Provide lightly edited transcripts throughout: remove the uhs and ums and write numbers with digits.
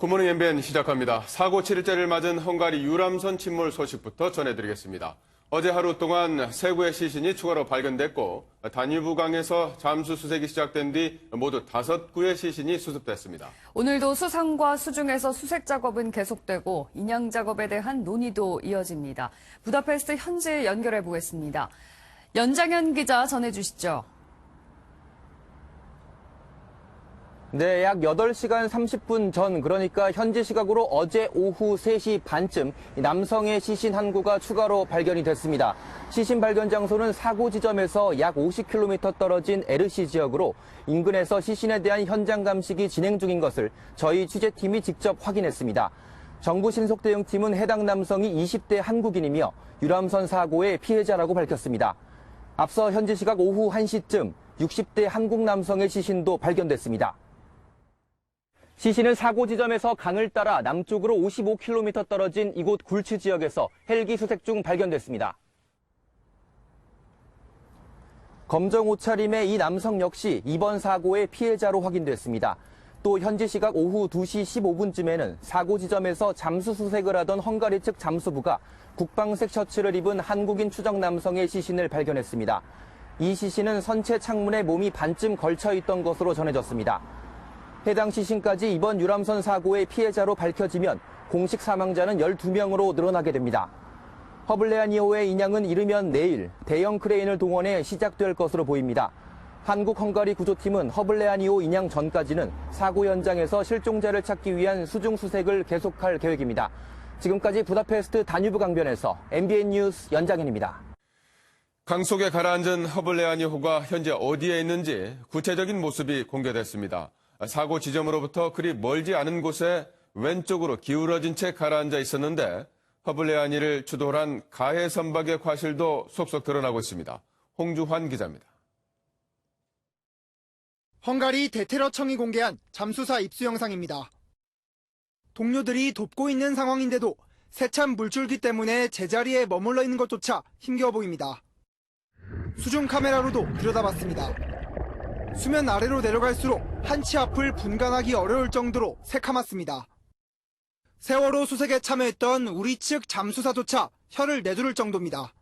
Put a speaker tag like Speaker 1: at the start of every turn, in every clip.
Speaker 1: 굿모닝 MBN 시작합니다. 사고 7일째를 맞은 헝가리 유람선 침몰 소식부터 전해드리겠습니다. 어제 하루 동안 3구의 시신이 추가로 발견됐고 다뉴브강에서 잠수 수색이 시작된 뒤 모두 5구의 시신이 수습됐습니다.
Speaker 2: 오늘도 수상과 수중에서 수색 작업은 계속되고 인양 작업에 대한 논의도 이어집니다. 부다페스트 현지 연결해 보겠습니다. 연장현 기자 전해주시죠.
Speaker 3: 네, 약 8시간 30분 전, 그러니까 현지 시각으로 어제 오후 3시 반쯤 남성의 시신 한 구가 추가로 발견이 됐습니다. 시신 발견 장소는 사고 지점에서 약 50km 떨어진 에르시 지역으로 인근에서 시신에 대한 현장 감식이 진행 중인 것을 저희 취재팀이 직접 확인했습니다. 정부 신속대응팀은 해당 남성이 20대 한국인이며 유람선 사고의 피해자라고 밝혔습니다. 앞서 현지 시각 오후 1시쯤 60대 한국 남성의 시신도 발견됐습니다. 시신은 사고 지점에서 강을 따라 남쪽으로 55km 떨어진 이곳 굴치 지역에서 헬기 수색 중 발견됐습니다. 검정 옷차림의 이 남성 역시 이번 사고의 피해자로 확인됐습니다. 또 현지 시각 오후 2시 15분쯤에는 사고 지점에서 잠수 수색을 하던 헝가리 측 잠수부가 국방색 셔츠를 입은 한국인 추정 남성의 시신을 발견했습니다. 이 시신은 선체 창문에 몸이 반쯤 걸쳐 있던 것으로 전해졌습니다. 해당 시신까지 이번 유람선 사고의 피해자로 밝혀지면 공식 사망자는 12명으로 늘어나게 됩니다. 허블레아니호의 인양은 이르면 내일 대형 크레인을 동원해 시작될 것으로 보입니다. 한국-헝가리 구조팀은 허블레아니호 인양 전까지는 사고 현장에서 실종자를 찾기 위한 수중 수색을 계속할 계획입니다. 지금까지 부다페스트 다뉴브 강변에서 MBN 뉴스 연장현입니다.
Speaker 1: 강 속에 가라앉은 허블레아니호가 현재 어디에 있는지 구체적인 모습이 공개됐습니다. 사고 지점으로부터 그리 멀지 않은 곳에 왼쪽으로 기울어진 채 가라앉아 있었는데 허블레아니를 추돌한 가해 선박의 과실도 속속 드러나고 있습니다. 홍주환 기자입니다.
Speaker 4: 헝가리 대테러청이 공개한 잠수사 입수 영상입니다. 동료들이 돕고 있는 상황인데도 세찬 물줄기 때문에 제자리에 머물러 있는 것조차 힘겨워 보입니다. 수중 카메라로도 들여다봤습니다. 수면 아래로 내려갈수록 한치 앞을 분간하기 어려울 정도로 새카맣습니다. 세월호 수색에 참여했던 우리 측 잠수사조차 혀를 내두를 정도입니다.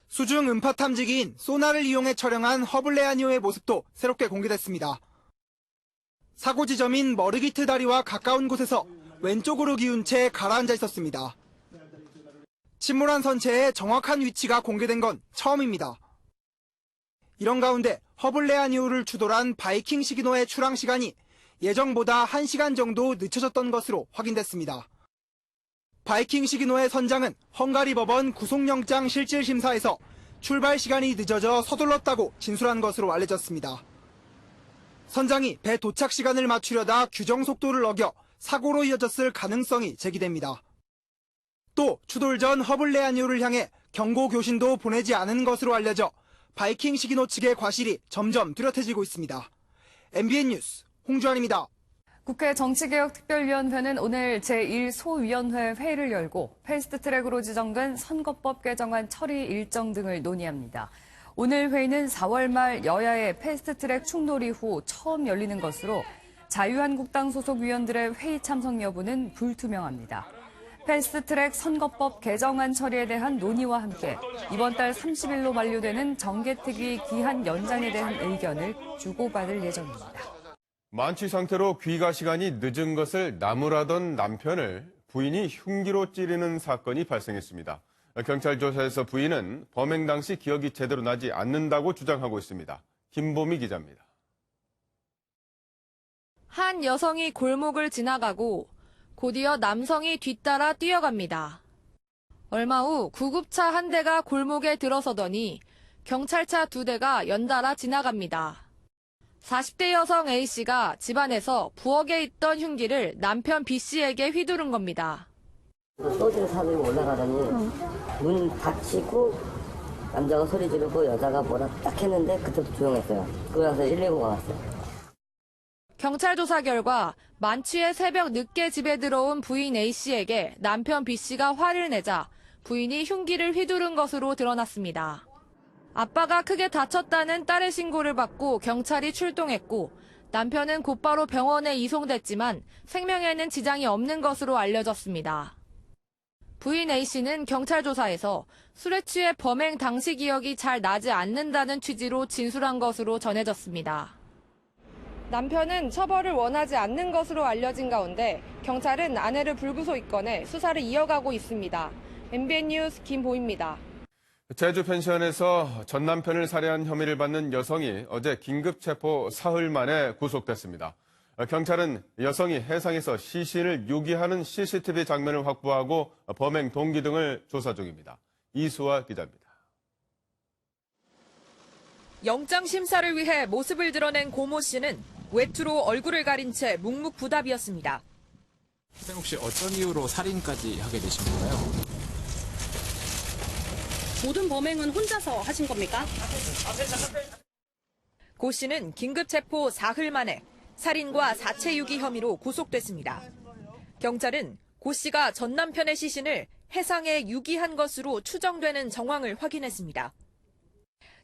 Speaker 4: 수중 음파 탐지기인 소나를 이용해 촬영한 허블레아니호의 모습도 새롭게 공개됐습니다. 사고 지점인 머르기트 다리와 가까운 곳에서 왼쪽으로 기운 채 가라앉아 있었습니다. 침몰한 선체의 정확한 위치가 공개된 건 처음입니다. 이런 가운데 허블레아니호를 추돌한 바이킹 시기노의 출항 시간이 예정보다 1시간 정도 늦춰졌던 것으로 확인됐습니다. 바이킹 시기노의 선장은 헝가리 법원 구속영장 실질심사에서 출발 시간이 늦어져 서둘렀다고 진술한 것으로 알려졌습니다. 선장이 배 도착 시간을 맞추려다 규정 속도를 어겨 사고로 이어졌을 가능성이 제기됩니다. 또 추돌 전 허블레아니호를 향해 경고 교신도 보내지 않은 것으로 알려져 바이킹 시기노 측의 과실이 점점 뚜렷해지고 있습니다. MBN 뉴스 홍주환입니다.
Speaker 2: 국회 정치개혁특별위원회는 오늘 제1소위원회 회의를 열고 패스트트랙으로 지정된 선거법 개정안 처리 일정 등을 논의합니다. 오늘 회의는 4월 말 여야의 패스트트랙 충돌 이후 처음 열리는 것으로 자유한국당 소속 위원들의 회의 참석 여부는 불투명합니다. 패스트트랙 선거법 개정안 처리에 대한 논의와 함께 이번 달 30일로 만료되는 정개특위 기한 연장에 대한 의견을 주고받을 예정입니다.
Speaker 1: 만취 상태로 귀가 시간이 늦은 것을 나무라던 남편을 부인이 흉기로 찌르는 사건이 발생했습니다. 경찰 조사에서 부인은 범행 당시 기억이 제대로 나지 않는다고 주장하고 있습니다. 김보미 기자입니다.
Speaker 5: 한 여성이 골목을 지나가고 곧이어 남성이 뒤따라 뛰어갑니다. 얼마 후 구급차 한 대가 골목에 들어서더니 경찰차 2대가 연달아 지나갑니다. 40대 여성 A씨가 집안에서 부엌에 있던 흉기를 남편 B씨에게 휘두른 겁니다.
Speaker 6: 소주를 사들고 올라가더니 문 닫히고 남자가 소리 지르고 여자가 뭐라 딱 했는데 그때부터 조용했어요. 그러고 나서 119가 왔어요.
Speaker 5: 경찰 조사 결과 만취해 새벽 늦게 집에 들어온 부인 A씨에게 남편 B씨가 화를 내자 부인이 흉기를 휘두른 것으로 드러났습니다. 아빠가 크게 다쳤다는 딸의 신고를 받고 경찰이 출동했고 남편은 곧바로 병원에 이송됐지만 생명에는 지장이 없는 것으로 알려졌습니다. 부인 A씨는 경찰 조사에서 술에 취해 범행 당시 기억이 잘 나지 않는다는 취지로 진술한 것으로 전해졌습니다. 남편은 처벌을 원하지 않는 것으로 알려진 가운데 경찰은 아내를 불구속 입건해 수사를 이어가고 있습니다. MBN 뉴스 김보입니다.
Speaker 1: 제주 펜션에서 전 남편을 살해한 혐의를 받는 여성이 어제 긴급 체포 사흘 만에 구속됐습니다. 경찰은 여성이 해상에서 시신을 유기하는 CCTV 장면을 확보하고 범행 동기 등을 조사 중입니다. 이수아 기자입니다.
Speaker 7: 영장 심사를 위해 모습을 드러낸 고모 씨는 외투로 얼굴을 가린 채 묵묵부답이었습니다.
Speaker 8: 선생님 혹시 어떤 이유로 살인까지 하게 되신 건가요?
Speaker 9: 모든 범행은 혼자서 하신 겁니까?
Speaker 7: 고 씨는 긴급 체포 사흘 만에 살인과 사체 유기 혐의로 구속됐습니다. 경찰은 고 씨가 전 남편의 시신을 해상에 유기한 것으로 추정되는 정황을 확인했습니다.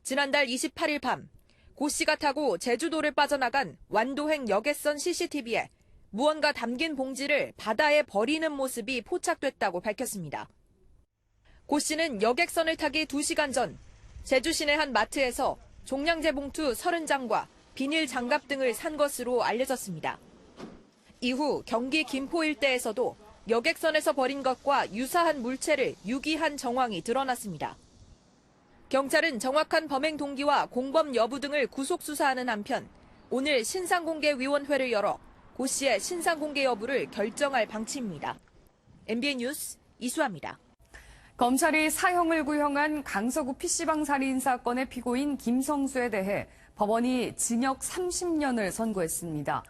Speaker 7: 지난달 28일 밤, 고 씨가 타고 제주도를 빠져나간 완도행 여객선 CCTV에 무언가 담긴 봉지를 바다에 버리는 모습이 포착됐다고 밝혔습니다. 고 씨는 여객선을 타기 2시간 전 제주 시내 한 마트에서 종량제 봉투 30장과 비닐 장갑 등을 산 것으로 알려졌습니다. 이후 경기 김포 일대에서도 여객선에서 버린 것과 유사한 물체를 유기한 정황이 드러났습니다. 경찰은 정확한 범행 동기와 공범 여부 등을 구속 수사하는 한편 오늘 신상공개위원회를 열어 고 씨의 신상공개 여부를 결정할 방침입니다. MBN 뉴스 이수아입니다.
Speaker 2: 검찰이 사형을 구형한 강서구 PC방 살인 사건의 피고인 김성수에 대해 법원이 징역 30년을 선고했습니다.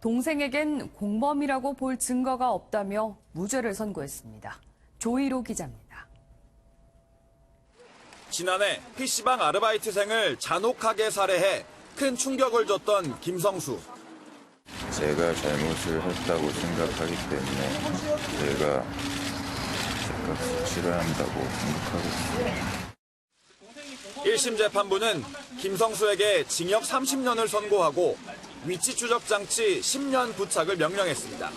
Speaker 2: 동생에겐 공범이라고 볼 증거가 없다며 무죄를 선고했습니다. 조희로 기자입니다.
Speaker 10: 지난해 PC방 아르바이트생을 잔혹하게 살해해 큰 충격을 줬던 김성수.
Speaker 11: 제가 잘못을 했다고 생각하기 때문에 제가 값을 치러야 한다고 생각하고 있습니다.
Speaker 10: 1심 재판부는 김성수에게 징역 30년을 선고하고 위치 추적 장치 10년 부착을 명령했습니다.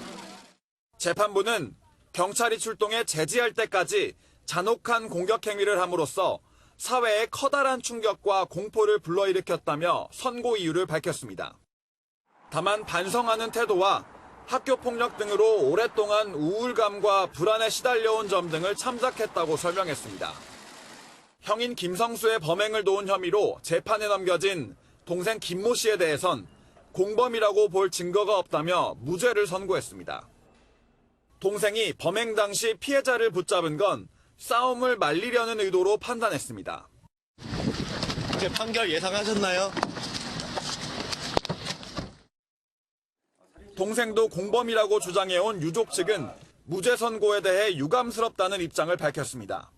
Speaker 10: 재판부는 경찰이 출동해 제지할 때까지 잔혹한 공격 행위를 함으로써 사회에 커다란 충격과 공포를 불러일으켰다며 선고 이유를 밝혔습니다. 다만 반성하는 태도와 학교폭력 등으로 오랫동안 우울감과 불안에 시달려온 점 등을 참작했다고 설명했습니다. 형인 김성수의 범행을 도운 혐의로 재판에 넘겨진 동생 김모 씨에 대해선 공범이라고 볼 증거가 없다며 무죄를 선고했습니다. 동생이 범행 당시 피해자를 붙잡은 건 싸움을 말리려는 의도로 판단했습니다.
Speaker 12: 이제 판결 예상하셨나요?
Speaker 10: 동생도 공범이라고 주장해온 유족 측은 무죄 선고에 대해 유감스럽다는 입장을 밝혔습니다.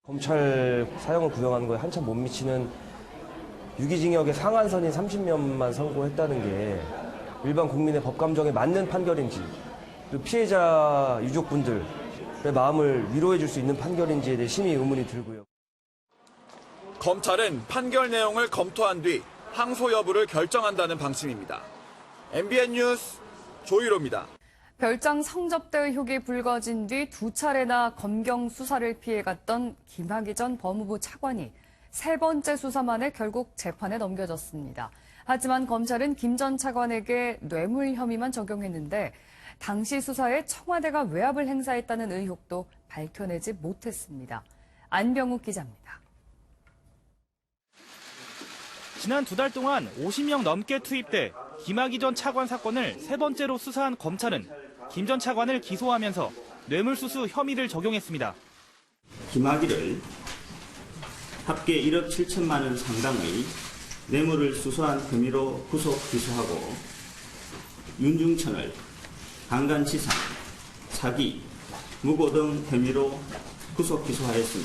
Speaker 13: 검찰 사형을 구형하는 거에 한참 못 미치는 유기징역의 상한선인 30년만 선고했다는 게 일반 국민의 법감정에 맞는 판결인지 또 피해자 유족분들의 마음을 위로해 줄 수 있는 판결인지에 대해 심히 의문이 들고요.
Speaker 10: 검찰은 판결 내용을 검토한 뒤 항소 여부를 결정한다는 방침입니다. MBN 뉴스 조희로입니다.
Speaker 2: 별장 성접대 의혹이 불거진 뒤 2차례나 검경 수사를 피해갔던 김학의 전 법무부 차관이 3번째 수사 만에 결국 재판에 넘겨졌습니다. 하지만 검찰은 김 전 차관에게 뇌물 혐의만 적용했는데 당시 수사에 청와대가 외압을 행사했다는 의혹도 밝혀내지 못했습니다. 안병욱 기자입니다.
Speaker 14: 지난 2달 동안 50명 넘게 투입돼 김학의 전 차관 사건을 3번째로 수사한 검찰은 김 전 차관을 기소하면서 뇌물수수 혐의를 적용했습니다.
Speaker 15: 김학의를 합계 1억 7천만 원 상당의 뇌물을 수수한 혐의로 구속 기소하고 윤중천을 강간치상, 사기, 무고 등 혐의로 구속 기소하였으며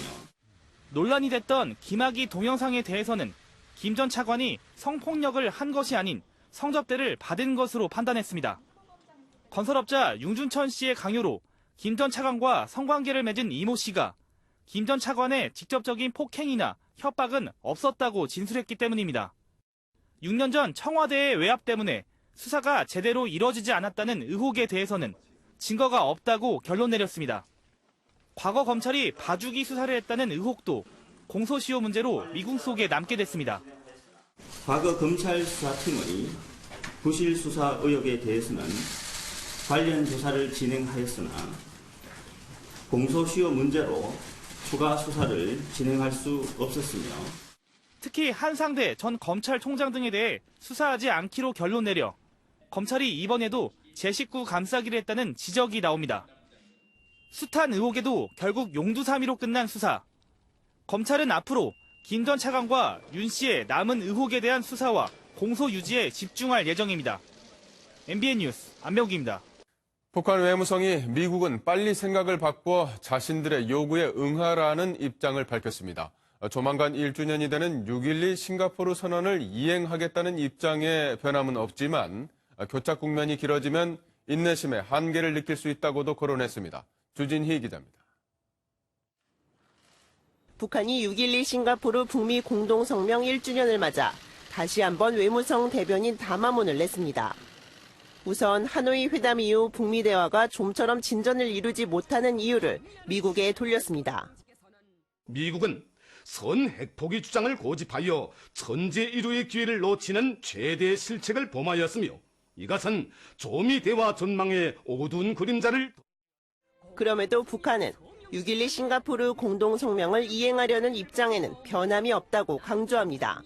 Speaker 14: 논란이 됐던 김학의 동영상에 대해서는 김 전 차관이 성폭력을 한 것이 아닌 성접대를 받은 것으로 판단했습니다. 건설업자 윤준천 씨의 강요로 김 전 차관과 성관계를 맺은 이모 씨가 김 전 차관의 직접적인 폭행이나 협박은 없었다고 진술했기 때문입니다. 6년 전 청와대의 외압 때문에 수사가 제대로 이뤄지지 않았다는 의혹에 대해서는 증거가 없다고 결론 내렸습니다. 과거 검찰이 봐주기 수사를 했다는 의혹도 공소시효 문제로 미궁 속에 남게 됐습니다.
Speaker 15: 과거 검찰 수사팀의 부실 수사 의혹에 대해서는 관련 조사를 진행하였으나 공소시효 문제로 추가 수사를 진행할 수 없었으며
Speaker 14: 특히 한상대 전 검찰총장 등에 대해 수사하지 않기로 결론 내려 검찰이 이번에도 제 식구 감싸기를 했다는 지적이 나옵니다. 숱한 의혹에도 결국 용두사미로 끝난 수사. 검찰은 앞으로 김 전 차관과 윤 씨의 남은 의혹에 대한 수사와 공소 유지에 집중할 예정입니다. MBN 뉴스 안명기입니다.
Speaker 1: 북한 외무성이 미국은 빨리 생각을 바꾸어 자신들의 요구에 응하라는 입장을 밝혔습니다. 조만간 1주년이 되는 6.12 싱가포르 선언을 이행하겠다는 입장에 변함은 없지만 교착 국면이 길어지면 인내심의 한계를 느낄 수 있다고도 거론했습니다. 주진희 기자입니다.
Speaker 16: 북한이 6.12 싱가포르 북미 공동성명 1주년을 맞아 다시 한번 외무성 대변인 담화문을 냈습니다. 우선 하노이 회담 이후 북미 대화가 좀처럼 진전을 이루지 못하는 이유를 미국에 돌렸습니다.
Speaker 17: 미국은 선 핵포기 주장을 고집하여 천재 일우의 기회를 놓치는 최대 실책을 범하였으며 이것은 조미 대화 전망의 어두운 그림자를
Speaker 16: 그럼에도 북한은 6.12 싱가포르 공동성명을 이행하려는 입장에는 변함이 없다고 강조합니다.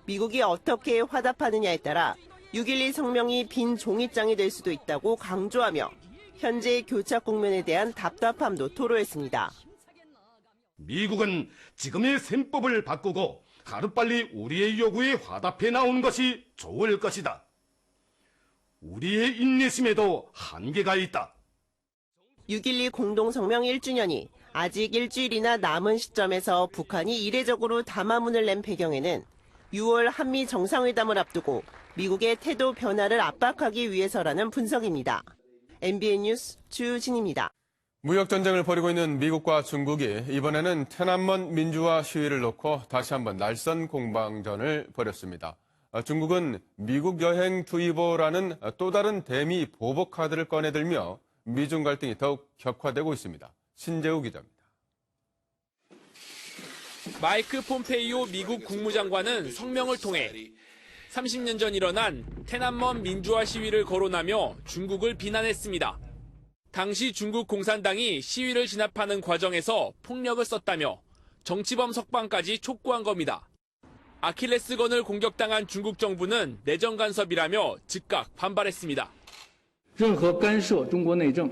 Speaker 16: 미국이 어떻게 화답하느냐에 따라 6.12 성명이 빈 종이장이 될 수도 있다고 강조하며 현재 교착 국면에 대한 답답함도 토로했습니다.
Speaker 17: 미국은 지금의 셈법을 바꾸고 하루빨리 우리의 요구에 화답해 나오는 것이 좋을 것이다. 우리의 인내심에도 한계가 있다.
Speaker 16: 6.12 공동성명 1주년이 아직 일주일이나 남은 시점에서 북한이 이례적으로 담화문을 낸 배경에는 6월 한미 정상회담을 앞두고 미국의 태도 변화를 압박하기 위해서라는 분석입니다. MBN 뉴스 주진입니다.
Speaker 1: 무역전쟁을 벌이고 있는 미국과 중국이 이번에는 테난먼 민주화 시위를 놓고 다시 한번 날선 공방전을 벌였습니다. 중국은 미국 여행주의보라는 또 다른 대미 보복 카드를 꺼내들며 미중 갈등이 더욱 격화되고 있습니다. 신재우 기자입니다.
Speaker 18: 마이크 폼페이오 미국 국무장관은 성명을 통해 30년 전 일어난 테난먼 민주화 시위를 거론하며 중국을 비난했습니다. 당시 중국 공산당이 시위를 진압하는 과정에서 폭력을 썼다며 정치범 석방까지 촉구한 겁니다. 아킬레스건을 공격당한 중국 정부는 내정 간섭이라며 즉각 반발했습니다.
Speaker 19: 任何干涉中国内政、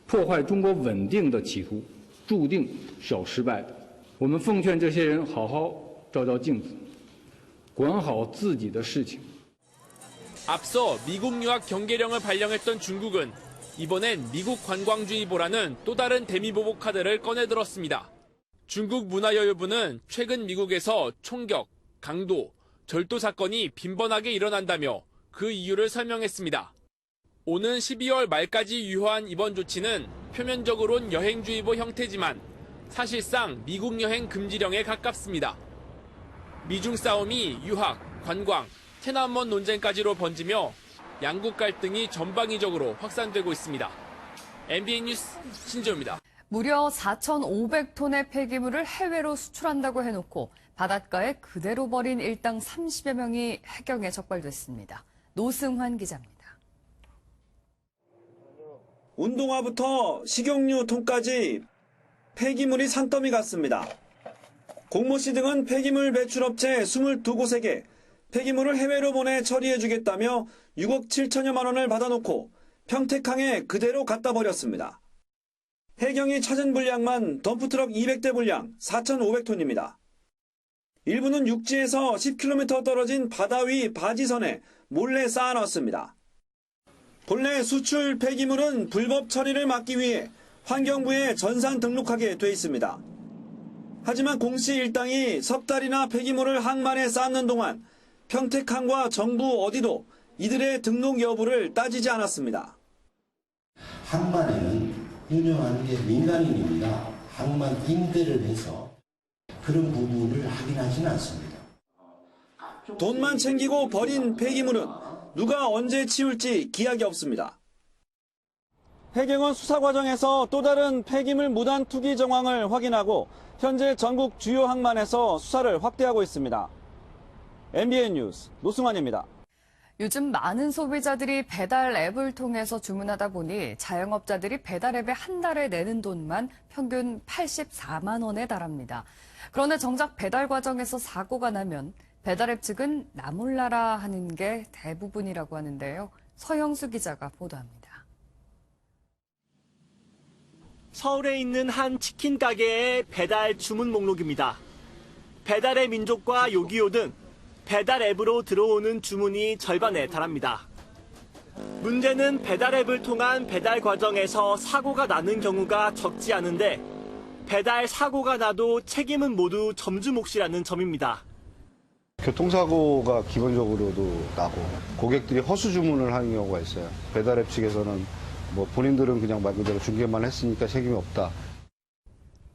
Speaker 19: 破坏中国稳定的企图，注定是要失败的。我们奉劝这些人好好照照镜子，管好自己的事情。
Speaker 18: 앞서 미국 유학 경계령을 발령했던 중국은 이번엔 미국 관광주의보라는 또 다른 대미보복 카드를 꺼내들었습니다. 중국 문화여유부는 최근 미국에서 총격, 강도, 절도 사건이 빈번하게 일어난다며 그 이유를 설명했습니다. 오는 12월 말까지 유효한 이번 조치는 표면적으론 여행주의보 형태지만 사실상 미국 여행 금지령에 가깝습니다. 미중 싸움이 유학, 관광, 테난먼 논쟁까지로 번지며 양국 갈등이 전방위적으로 확산되고 있습니다. MBN 뉴스 신재우입니다.
Speaker 2: 무려 4,500톤의 폐기물을 해외로 수출한다고 해놓고 바닷가에 그대로 버린 일당 30여 명이 해경에 적발됐습니다. 노승환 기자입니다.
Speaker 20: 운동화부터 식용유 통까지 폐기물이 산더미 같습니다. 공모 씨 등은 폐기물 배출업체 22곳에게 폐기물을 해외로 보내 처리해주겠다며 6억 7천여만 원을 받아놓고 평택항에 그대로 갖다 버렸습니다. 해경이 찾은 분량만 덤프트럭 200대 분량 4,500톤입니다. 일부는 육지에서 10km 떨어진 바다 위 바지선에 몰래 쌓아놨습니다. 본래 수출 폐기물은 불법 처리를 막기 위해 환경부에 전산 등록하게 돼 있습니다. 하지만 공씨 일당이 석 달이나 폐기물을 항만에 쌓는 동안 평택항과 정부 어디도 이들의 등록 여부를 따지지 않았습니다.
Speaker 21: 항만에는 운영하는 게 민간인입니다. 항만 임대를 해서 그런 부분을 확인하지는 않습니다.
Speaker 20: 돈만 챙기고 버린 폐기물은 누가 언제 치울지 기약이 없습니다. 해경은 수사 과정에서 또 다른 폐기물 무단 투기 정황을 확인하고 현재 전국 주요 항만에서 수사를 확대하고 있습니다. MBN 뉴스 노승환입니다.
Speaker 2: 요즘 많은 소비자들이 배달 앱을 통해서 주문하다 보니 자영업자들이 배달 앱에 한 달에 내는 돈만 평균 84만 원에 달합니다. 그런데 정작 배달 과정에서 사고가 나면 배달 앱 측은 나 몰라라 하는 게 대부분이라고 하는데요. 서영수 기자가 보도합니다.
Speaker 3: 서울에 있는 한 치킨 가게의 배달 주문 목록입니다. 배달의 민족과 요기요 등 배달 앱으로 들어오는 주문이 절반에 달합니다. 문제는 배달 앱을 통한 배달 과정에서 사고가 나는 경우가 적지 않은데 배달 사고가 나도 책임은 모두 점주 몫이라는 점입니다.
Speaker 22: 교통사고가 기본적으로도 나고 고객들이 허수 주문을 하는 경우가 있어요. 배달 앱 측에서는 본인들은 그냥 말 그대로 중개만 했으니까 책임이 없다.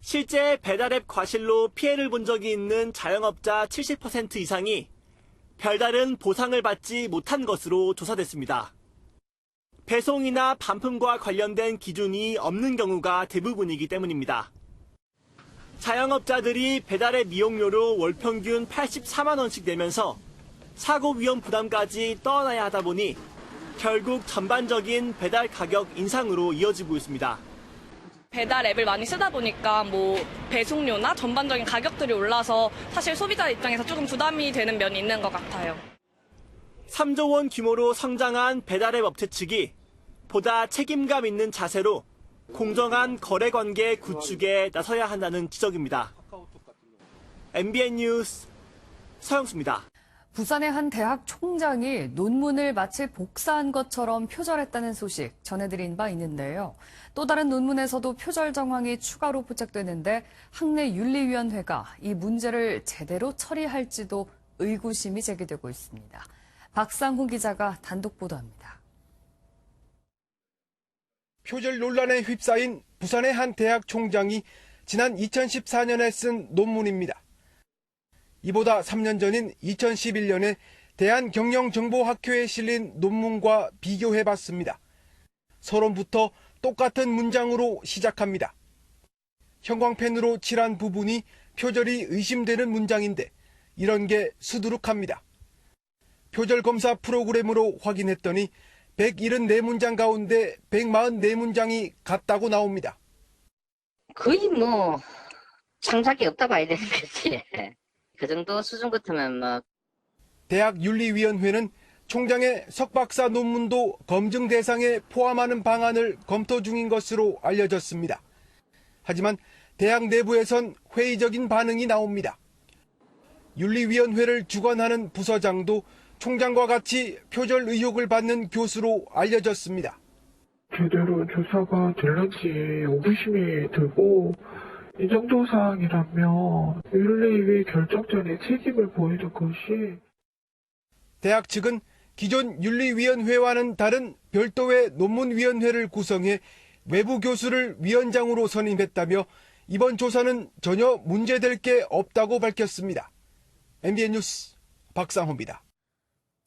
Speaker 3: 실제 배달 앱 과실로 피해를 본 적이 있는 자영업자 70% 이상이 별다른 보상을 받지 못한 것으로 조사됐습니다. 배송이나 반품과 관련된 기준이 없는 경우가 대부분이기 때문입니다. 자영업자들이 배달앱 이용료로 월 평균 84만 원씩 내면서 사고 위험 부담까지 떠안아야 하다 보니 결국 전반적인 배달 가격 인상으로 이어지고 있습니다.
Speaker 23: 배달 앱을 많이 쓰다 보니까 배송료나 전반적인 가격들이 올라서 사실 소비자 입장에서 조금 부담이 되는 면이 있는 것 같아요.
Speaker 3: 3조 원 규모로 성장한 배달 앱 업체 측이 보다 책임감 있는 자세로 공정한 거래 관계 구축에 나서야 한다는 지적입니다. MBN 뉴스 서영수입니다.
Speaker 2: 부산의 한 대학 총장이 논문을 마치 복사한 것처럼 표절했다는 소식 전해드린 바 있는데요. 또 다른 논문에서도 표절 정황이 추가로 포착되는데 학내윤리위원회가 이 문제를 제대로 처리할지도 의구심이 제기되고 있습니다. 박상호 기자가 단독 보도합니다.
Speaker 4: 표절 논란에 휩싸인 부산의 한 대학 총장이 지난 2014년에 쓴 논문입니다. 이보다 3년 전인 2011년에 대한경영정보학회에 실린 논문과 비교해봤습니다. 서론부터 똑같은 문장으로 시작합니다. 형광펜으로 칠한 부분이 표절이 의심되는 문장인데 이런 게 수두룩합니다. 표절 검사 프로그램으로 확인했더니 174문장 가운데 144문장이 같다고 나옵니다.
Speaker 6: 거의 창작이 없다 봐야 되는 거지. 그 정도 수준 같으면
Speaker 4: 대학윤리위원회는 총장의 석박사 논문도 검증 대상에 포함하는 방안을 검토 중인 것으로 알려졌습니다. 하지만 대학 내부에선 회의적인 반응이 나옵니다. 윤리위원회를 주관하는 부서장도 총장과 같이 표절 의혹을 받는 교수로 알려졌습니다.
Speaker 24: 제대로 조사가 될런지 의구심이 들고 이 정도 사항이라면 윤리위 결정 전에 책임을 보이는 것이.
Speaker 4: 대학 측은 기존 윤리위원회와는 다른 별도의 논문위원회를 구성해 외부 교수를 위원장으로 선임했다며 이번 조사는 전혀 문제될 게 없다고 밝혔습니다. MBN 뉴스 박상호입니다.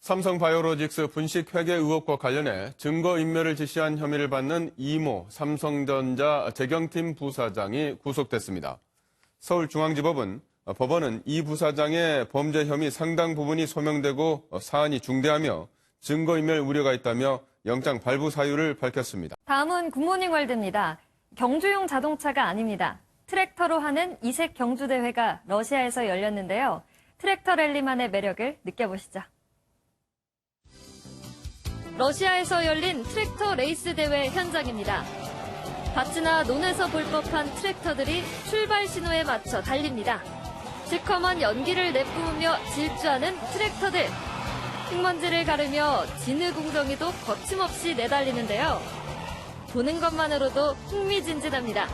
Speaker 1: 삼성바이오로직스 분식 회계 의혹과 관련해 증거인멸을 지시한 혐의를 받는 이모 삼성전자 재경팀 부사장이 구속됐습니다. 서울중앙지법은 법원은 이 부사장의 범죄 혐의 상당 부분이 소명되고 사안이 중대하며 증거인멸 우려가 있다며 영장 발부 사유를 밝혔습니다.
Speaker 25: 다음은 굿모닝 월드입니다. 경주용 자동차가 아닙니다. 트랙터로 하는 이색 경주대회가 러시아에서 열렸는데요. 트랙터 랠리만의 매력을 느껴보시죠. 러시아에서 열린 트랙터 레이스 대회 현장입니다. 밭이나 논에서 볼 법한 트랙터들이 출발 신호에 맞춰 달립니다. 시커먼 연기를 내뿜으며 질주하는 트랙터들. 흙먼지를 가르며 진흙웅덩이도 거침없이 내달리는데요. 보는 것만으로도 흥미진진합니다.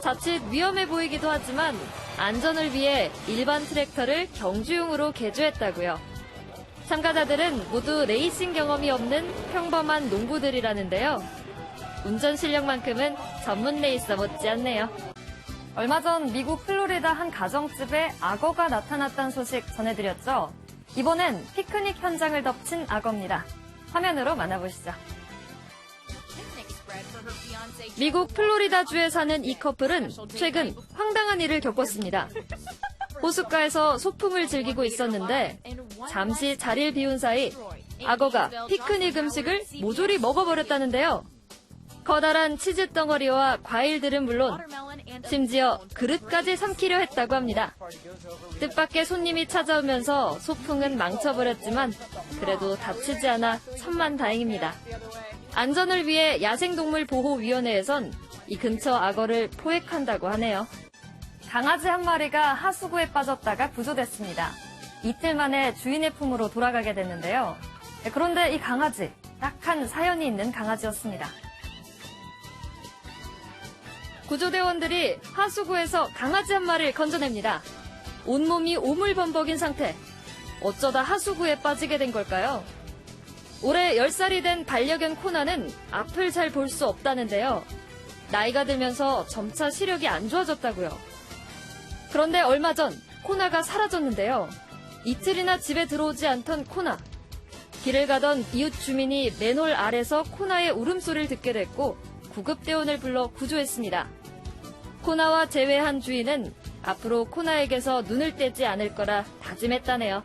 Speaker 25: 자칫 위험해 보이기도 하지만 안전을 위해 일반 트랙터를 경주용으로 개조했다고요. 참가자들은 모두 레이싱 경험이 없는 평범한 농부들이라는데요. 운전 실력만큼은 전문 레이서 못지않네요. 얼마 전 미국 플로리다 한 가정집에 악어가 나타났다는 소식 전해드렸죠. 이번엔 피크닉 현장을 덮친 악어입니다. 화면으로 만나보시죠. 미국 플로리다주에 사는 이 커플은 최근 황당한 일을 겪었습니다. 호숫가에서 소풍을 즐기고 있었는데 잠시 자리를 비운 사이 악어가 피크닉 음식을 모조리 먹어버렸다는데요. 커다란 치즈 덩어리와 과일들은 물론 심지어 그릇까지 삼키려 했다고 합니다. 뜻밖의 손님이 찾아오면서 소풍은 망쳐버렸지만 그래도 다치지 않아 천만다행입니다. 안전을 위해 야생동물보호위원회에선 이 근처 악어를 포획한다고 하네요. 강아지 한 마리가 하수구에 빠졌다가 구조됐습니다. 이틀 만에 주인의 품으로 돌아가게 됐는데요. 그런데 이 강아지, 딱한 사연이 있는 강아지였습니다. 구조대원들이 하수구에서 강아지 한 마리를 건져냅니다. 온몸이 오물범벅인 상태. 어쩌다 하수구에 빠지게 된 걸까요? 올해 10살이 된 반려견 코나는 앞을 잘 볼 수 없다는데요. 나이가 들면서 점차 시력이 안 좋아졌다고요. 그런데 얼마 전 코나가 사라졌는데요. 이틀이나 집에 들어오지 않던 코나. 길을 가던 이웃 주민이 맨홀 아래서 코나의 울음소리를 듣게 됐고 구급대원을 불러 구조했습니다. 코나와 재회한 주인은 앞으로 코나에게서 눈을 떼지 않을 거라 다짐했다네요.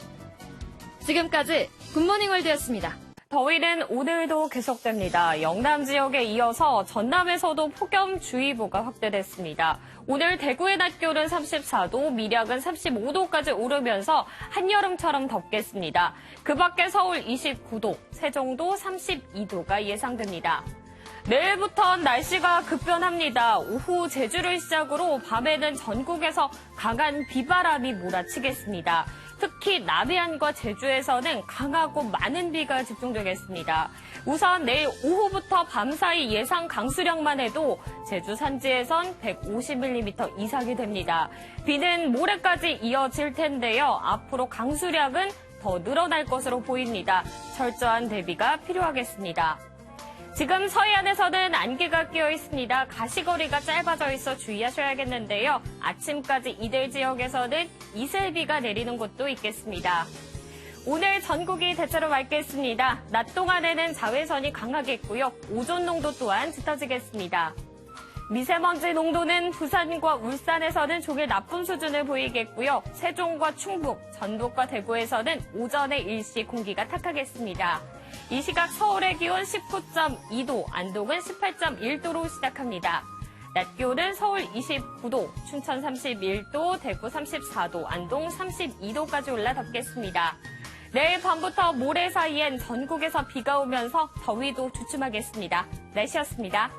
Speaker 25: 지금까지 굿모닝 월드였습니다.
Speaker 5: 더위는 오늘도 계속됩니다. 영남 지역에 이어서 전남에서도 폭염주의보가 확대됐습니다. 오늘 대구의 낮 기온은 34도, 밀양은 35도까지 오르면서 한여름처럼 덥겠습니다. 그 밖에 서울 29도, 세종도 32도가 예상됩니다. 내일부터는 날씨가 급변합니다. 오후 제주를 시작으로 밤에는 전국에서 강한 비바람이 몰아치겠습니다. 특히 남해안과 제주에서는 강하고 많은 비가 집중되겠습니다. 우선 내일 오후부터 밤사이 예상 강수량만 해도 제주 산지에선 150mm 이상이 됩니다. 비는 모레까지 이어질 텐데요. 앞으로 강수량은 더 늘어날 것으로 보입니다. 철저한 대비가 필요하겠습니다. 지금 서해안에서는 안개가 끼어 있습니다. 가시거리가 짧아져 있어 주의하셔야겠는데요. 아침까지 이들 지역에서는 이슬비가 내리는 곳도 있겠습니다. 오늘 전국이 대체로 맑겠습니다. 낮 동안에는 자외선이 강하겠고요. 오존 농도 또한 짙어지겠습니다. 미세먼지 농도는 부산과 울산에서는 종일 나쁨 수준을 보이겠고요. 세종과 충북, 전북과 대구에서는 오전에 일시 공기가 탁하겠습니다. 이 시각 서울의 기온 19.2도, 안동은 18.1도로 시작합니다. 낮 기온은 서울 29도, 춘천 31도, 대구 34도, 안동 32도까지 올라 덥겠습니다. 내일 밤부터 모레 사이엔 전국에서 비가 오면서 더위도 주춤하겠습니다. 날씨였습니다.